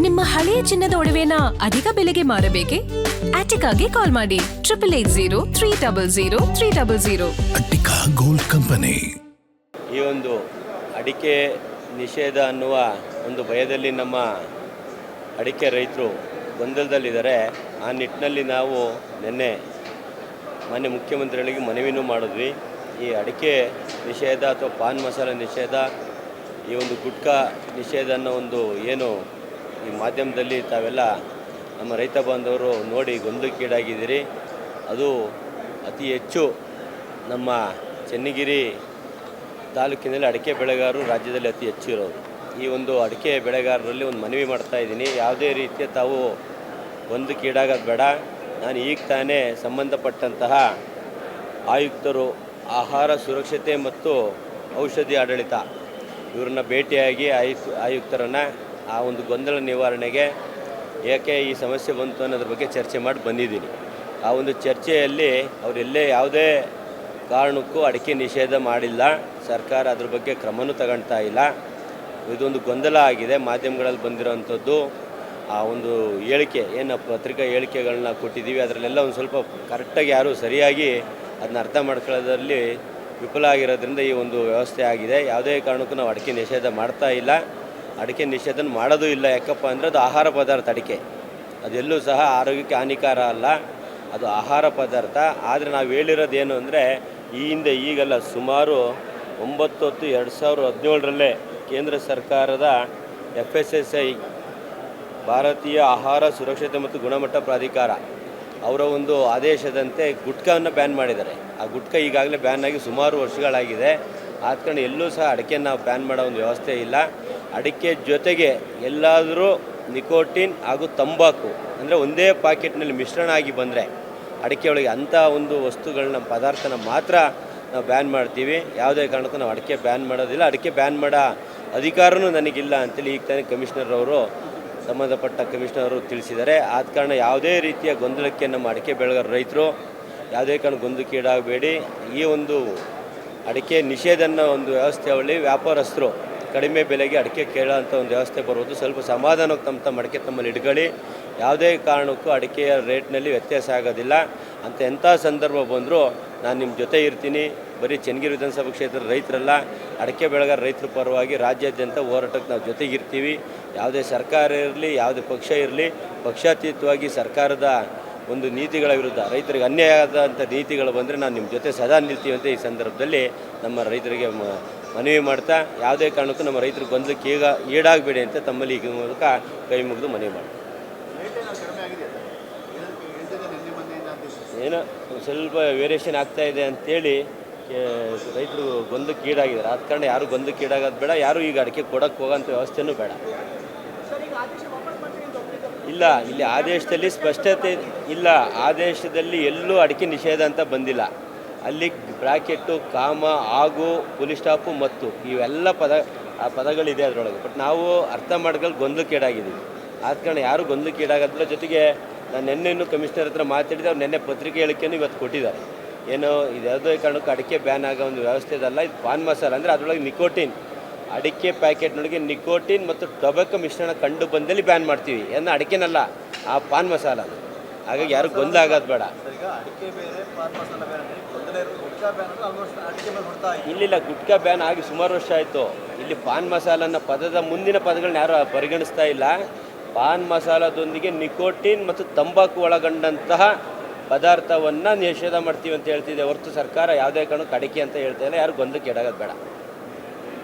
ನಿಮ್ಮ ಹಳೆಯ ಚಿನ್ನದ ಒಡವೆನ ಅಧಿಕ ಬೆಲೆಗೆ ಮಾರಬೇಕೆ? ಆಟಿಕಾಗೆ ಕಾಲ್ ಮಾಡಿ 8880 ಅಟ್ಟಿಕಾ ಗೋಲ್ಡ್ ಕಂಪನಿ. ಈ ಒಂದು ಅಡಿಕೆ ನಿಷೇಧ ಅನ್ನುವ ಒಂದು ಭಯದಲ್ಲಿ ನಮ್ಮ ಅಡಿಕೆ ರೈತರು ಗೊಂದಲದಲ್ಲಿದ್ದಾರೆ. ಆ ನಿಟ್ಟಿನಲ್ಲಿ ನಾವು ನಿನ್ನೆ ಮಾನ್ಯ ಮುಖ್ಯಮಂತ್ರಿಗಳಿಗೆ ಮನವಿನೂ ಮಾಡಿದ್ವಿ. ಈ ಅಡಿಕೆ ನಿಷೇಧ ಅಥವಾ ಪಾನ್ ಮಸಾಲ ನಿಷೇಧ, ಈ ಒಂದು ಗುಟ್ಕಾ ನಿಷೇಧ ಅನ್ನೋ ಒಂದು ಏನು ಈ ಮಾಧ್ಯಮದಲ್ಲಿ ತಾವೆಲ್ಲ ನಮ್ಮ ರೈತ ಬಾಂಧವರು ನೋಡಿ ಗೊಂದಲಕ್ಕೀಡಾಗಿದ್ದೀರಿ. ಅದು ಅತಿ ಹೆಚ್ಚು ನಮ್ಮ ಚನ್ನಗಿರಿ ತಾಲೂಕಿನಲ್ಲಿ ಅಡಿಕೆ ಬೆಳೆಗಾರರು ರಾಜ್ಯದಲ್ಲಿ ಅತಿ ಹೆಚ್ಚು ಇರೋದು. ಈ ಒಂದು ಅಡಿಕೆ ಬೆಳೆಗಾರರಲ್ಲಿ ಒಂದು ಮನವಿ ಮಾಡ್ತಾ ಇದ್ದೀನಿ, ಯಾವುದೇ ರೀತಿಯ ತಾವು ಗೊಂದಲಕ್ಕೀಡಾಗೋದು ಬೇಡ. ನಾನು ಈಗ ತಾನೇ ಸಂಬಂಧಪಟ್ಟಂತಹ ಆಯುಕ್ತರು, ಆಹಾರ ಸುರಕ್ಷತೆ ಮತ್ತು ಔಷಧಿ ಆಡಳಿತ ಇವ್ರನ್ನ ಭೇಟಿಯಾಗಿ ಆಯುಕ್ತರನ್ನು ಆ ಒಂದು ಗೊಂದಲ ನಿವಾರಣೆಗೆ ಏಕೆ ಈ ಸಮಸ್ಯೆ ಬಂತು ಅನ್ನೋದ್ರ ಬಗ್ಗೆ ಚರ್ಚೆ ಮಾಡಿ ಬಂದಿದ್ದೀನಿ. ಆ ಒಂದು ಚರ್ಚೆಯಲ್ಲಿ ಅವರೆಲ್ಲೇ ಯಾವುದೇ ಕಾರಣಕ್ಕೂ ಅಡಿಕೆ ನಿಷೇಧ ಮಾಡಿಲ್ಲ, ಸರ್ಕಾರ ಅದ್ರ ಬಗ್ಗೆ ಕ್ರಮನೂ ತಗೊಳ್ತಾ ಇಲ್ಲ. ಇದೊಂದು ಗೊಂದಲ ಆಗಿದೆ ಮಾಧ್ಯಮಗಳಲ್ಲಿ ಬಂದಿರೋವಂಥದ್ದು. ಆ ಒಂದು ಹೇಳಿಕೆ ಏನು ಪತ್ರಿಕಾ ಹೇಳಿಕೆಗಳನ್ನ ಕೊಟ್ಟಿದ್ದೀವಿ, ಅದರಲ್ಲೆಲ್ಲ ಒಂದು ಸ್ವಲ್ಪ ಕರೆಕ್ಟಾಗಿ ಯಾರೂ ಸರಿಯಾಗಿ ಅದನ್ನ ಅರ್ಥ ಮಾಡ್ಕೊಳ್ಳೋದ್ರಲ್ಲಿ ವಿಫಲ ಆಗಿರೋದ್ರಿಂದ ಈ ಒಂದು ವ್ಯವಸ್ಥೆ ಆಗಿದೆ. ಯಾವುದೇ ಕಾರಣಕ್ಕೂ ನಾವು ಅಡಿಕೆ ನಿಷೇಧ ಮಾಡ್ತಾ ಇಲ್ಲ, ಅಡಿಕೆ ನಿಷೇಧನ ಮಾಡೋದು ಇಲ್ಲ. ಯಾಕಪ್ಪ ಅಂದರೆ ಅದು ಆಹಾರ ಪದಾರ್ಥ. ಅಡಿಕೆ ಅದೆಲ್ಲೂ ಸಹ ಆರೋಗ್ಯಕ್ಕೆ ಹಾನಿಕಾರ ಅಲ್ಲ, ಅದು ಆಹಾರ ಪದಾರ್ಥ. ಆದರೆ ನಾವು ಹೇಳಿರೋದೇನು ಅಂದರೆ ಈ ಹಿಂದೆ ಈಗಲ್ಲ, ಸುಮಾರು 9/10/2017 ಕೇಂದ್ರ ಸರ್ಕಾರದ FSSAI ಭಾರತೀಯ ಆಹಾರ ಸುರಕ್ಷತೆ ಮತ್ತು ಗುಣಮಟ್ಟ ಪ್ರಾಧಿಕಾರ ಅವರ ಒಂದು ಆದೇಶದಂತೆ ಗುಟ್ಕಾವನ್ನು ಬ್ಯಾನ್ ಮಾಡಿದ್ದಾರೆ. ಆ ಗುಟ್ಕಾ ಈಗಾಗಲೇ ಬ್ಯಾನ್ ಆಗಿ ಸುಮಾರು ವರ್ಷಗಳಾಗಿದೆ. ಆದ ಕಾರಣ ಎಲ್ಲೂ ಸಹ ಅಡಿಕೆಯನ್ನು ನಾವು ಬ್ಯಾನ್ ಮಾಡೋ ಒಂದು ವ್ಯವಸ್ಥೆ ಇಲ್ಲ. ಅಡಿಕೆ ಜೊತೆಗೆ ಎಲ್ಲಾದರೂ ನಿಕೋಟಿನ್ ಹಾಗೂ ತಂಬಾಕು ಅಂದರೆ ಒಂದೇ ಪಾಕೆಟ್ನಲ್ಲಿ ಮಿಶ್ರಣ ಆಗಿ ಬಂದರೆ ಅಡಿಕೆ ಒಳಗೆ ಅಂಥ ಒಂದು ವಸ್ತುಗಳನ್ನ ಪದಾರ್ಥನ ಮಾತ್ರ ನಾವು ಬ್ಯಾನ್ ಮಾಡ್ತೀವಿ. ಯಾವುದೇ ಕಾರಣಕ್ಕೂ ನಾವು ಅಡಿಕೆ ಬ್ಯಾನ್ ಮಾಡೋದಿಲ್ಲ. ಅಡಿಕೆ ಬ್ಯಾನ್ ಮಾಡೋ ಅಧಿಕಾರವೂ ನನಗಿಲ್ಲ ಅಂತೇಳಿ ಈಗ ತಾನೇ ಕಮಿಷನರ್ ಅವರು, ಸಂಬಂಧಪಟ್ಟ ಕಮಿಷನರ್ ಅವರು ತಿಳಿಸಿದ್ದಾರೆ. ಆದ ಕಾರಣ ಯಾವುದೇ ರೀತಿಯ ಗೊಂದಲಕ್ಕೆ ನಮ್ಮ ಅಡಿಕೆ ಬೆಳೆಗಾರ ರೈತರು ಯಾವುದೇ ಕಾರಣ ಗೊಂದಲಕ್ಕೀಡಾಗಬೇಡಿ. ಈ ಒಂದು ಅಡಿಕೆ ನಿಷೇಧನ ಒಂದು ವ್ಯವಸ್ಥೆಯಲ್ಲಿ ವ್ಯಾಪಾರಸ್ಥರು ಕಡಿಮೆ ಬೆಲೆಗೆ ಅಡಿಕೆ ಕೇಳೋಂಥ ಒಂದು ವ್ಯವಸ್ಥೆ ಬರುವುದು. ಸ್ವಲ್ಪ ಸಮಾಧಾನಕ್ಕೆ ತಮ್ಮ ಅಡಿಕೆ ತಮ್ಮಲ್ಲಿ ಇಟ್ಕೊಳ್ಳಿ. ಯಾವುದೇ ಕಾರಣಕ್ಕೂ ಅಡಿಕೆಯ ರೇಟ್ನಲ್ಲಿ ವ್ಯತ್ಯಾಸ ಆಗೋದಿಲ್ಲ. ಅಂತ ಎಂಥ ಸಂದರ್ಭ ಬಂದರೂ ನಾನು ನಿಮ್ಮ ಜೊತೆ ಇರ್ತೀನಿ. ಬರೀ ಚನ್ನಗಿರಿ ವಿಧಾನಸಭಾ ಕ್ಷೇತ್ರದ ರೈತರಲ್ಲ, ಅಡಿಕೆ ಬೆಳೆಗಾರ ರೈತರ ಪರವಾಗಿ ರಾಜ್ಯಾದ್ಯಂತ ಹೋರಾಟಕ್ಕೆ ನಾವು ಜೊತೆಗಿರ್ತೀವಿ. ಯಾವುದೇ ಸರ್ಕಾರ ಇರಲಿ, ಯಾವುದೇ ಪಕ್ಷ ಇರಲಿ, ಪಕ್ಷಾತೀತವಾಗಿ ಸರ್ಕಾರದ ಒಂದು ನೀತಿಗಳ ವಿರುದ್ಧ ರೈತರಿಗೆ ಅನ್ಯಾಯ ಆದಂಥ ನೀತಿಗಳು ಬಂದರೆ ನಾನು ನಿಮ್ಮ ಜೊತೆ ಸದಾ ನಿಲ್ತೀವಿ ಅಂತ ಈ ಸಂದರ್ಭದಲ್ಲಿ ನಮ್ಮ ರೈತರಿಗೆ ಮನವಿ ಮಾಡ್ತಾ, ಯಾವುದೇ ಕಾರಣಕ್ಕೂ ನಮ್ಮ ರೈತರು ಗೊಂದಲಕ್ಕೆ ಈಡಾಗಬೇಡಿ ಅಂತ ತಮ್ಮಲ್ಲಿ ಈ ಮೂಲಕ ಕೈ ಮುಗಿದು ಮನವಿ ಮಾಡಿ. ಏನೋ ಸ್ವಲ್ಪ ವೇರಿಯೇಷನ್ ಆಗ್ತಾಯಿದೆ ಅಂಥೇಳಿ ರೈತರು ಗೊಂದಲಕ್ಕೆ ಈಡಾಗಿದ್ದಾರೆ. ಆದ ಕಾರಣ ಯಾರು ಗೊಂದಲಕ್ಕೆ ಈಡಾಗೋದು ಬೇಡ, ಯಾರು ಈಗ ಅಡಿಕೆ ಕೊಡೋಕ್ಕೆ ಹೋಗೋಂಥ ವ್ಯವಸ್ಥೆನೂ ಬೇಡ. ಇಲ್ಲ, ಇಲ್ಲಿ ಆದೇಶದಲ್ಲಿ ಸ್ಪಷ್ಟತೆ ಇಲ್ಲ. ಆದೇಶದಲ್ಲಿ ಎಲ್ಲೂ ಅಡಿಕೆ ನಿಷೇಧ ಅಂತ ಬಂದಿಲ್ಲ. ಅಲ್ಲಿ ಬ್ರಾಕೆಟ್ಟು, ಕಾಮ, ಹಾಗೂ, ಪುಲಿ ಸ್ಟಾಪು ಮತ್ತು ಇವೆಲ್ಲ ಪದಗಳಿದೆ ಅದರೊಳಗೆ. ಬಟ್ ನಾವು ಅರ್ಥ ಮಾಡ್ಕೊಂಡು ಗೊಂದಲಕ್ಕೀಡಾಗಿದ್ದೀವಿ. ಆದ ಕಾರಣ ಯಾರು ಗೊಂದಲಕ್ಕೀಡಾಗೋದ್ರ ಜೊತೆಗೆ ನಾನು ನಿನ್ನೆನೂ ಕಮಿಷನರ್ ಹತ್ರ ಮಾತಾಡಿದೆ. ಅವ್ರು ನಿನ್ನೆ ಪತ್ರಿಕೆ ಹೇಳಿಕೆಯನ್ನು ಇವತ್ತು ಕೊಟ್ಟಿದ್ದಾರೆ. ಏನೋ ಇದು ಯಾವುದೇ ಕಾರಣಕ್ಕೂ ಅಡಿಕೆ ಬ್ಯಾನ್ ಆಗೋ ಒಂದು ವ್ಯವಸ್ಥೆ ಇದಲ್ಲ. ಇದು ಪಾನ್ ಮಸಾಲ ಅಂದರೆ ಅದರೊಳಗೆ ನಿಕೋಟಿನ್, ಅಡಿಕೆ ಪ್ಯಾಕೆಟ್ನೊಳಗೆ ನಿಕೋಟಿನ್ ಮತ್ತು ಟೊಬ್ಯಾಕೊ ಮಿಶ್ರಣ ಕಂಡು ಬಂದಲ್ಲಿ ಬ್ಯಾನ್ ಮಾಡ್ತೀವಿ. ಏನು ಅಡಿಕೆನಲ್ಲ, ಆ ಪಾನ್ ಮಸಾಲ. ಹಾಗಾಗಿ ಯಾರು ಗೊಂದಲ ಆಗೋದು ಬೇಡ. ಇಲ್ಲಿಲ್ಲ, ಗುಟ್ಕಾ ಬ್ಯಾನ್ ಆಗಿ ಸುಮಾರು ವರ್ಷ ಆಯಿತು. ಇಲ್ಲಿ ಪಾನ್ ಮಸಾಲನ್ನ ಪದದ ಮುಂದಿನ ಪದಗಳನ್ನ ಯಾರು ಪರಿಗಣಿಸ್ತಾ ಇಲ್ಲ. ಪಾನ್ ಮಸಾಲದೊಂದಿಗೆ ನಿಕೋಟಿನ್ ಮತ್ತು ತಂಬಾಕು ಒಳಗೊಂಡಂತಹ ಪದಾರ್ಥವನ್ನು ನಿಷೇಧ ಮಾಡ್ತೀವಿ ಅಂತ ಹೇಳ್ತಿದೆ ಹೊರತು ಸರ್ಕಾರ ಯಾವುದೇ ಕಾರಣಕ್ಕೂ ಅಡಿಕೆ ಅಂತ ಹೇಳ್ತಾ ಇಲ್ಲ. ಯಾರು ಗೊಂದಲಕ್ಕೆ ಈಡಾಗೋದು ಬೇಡ.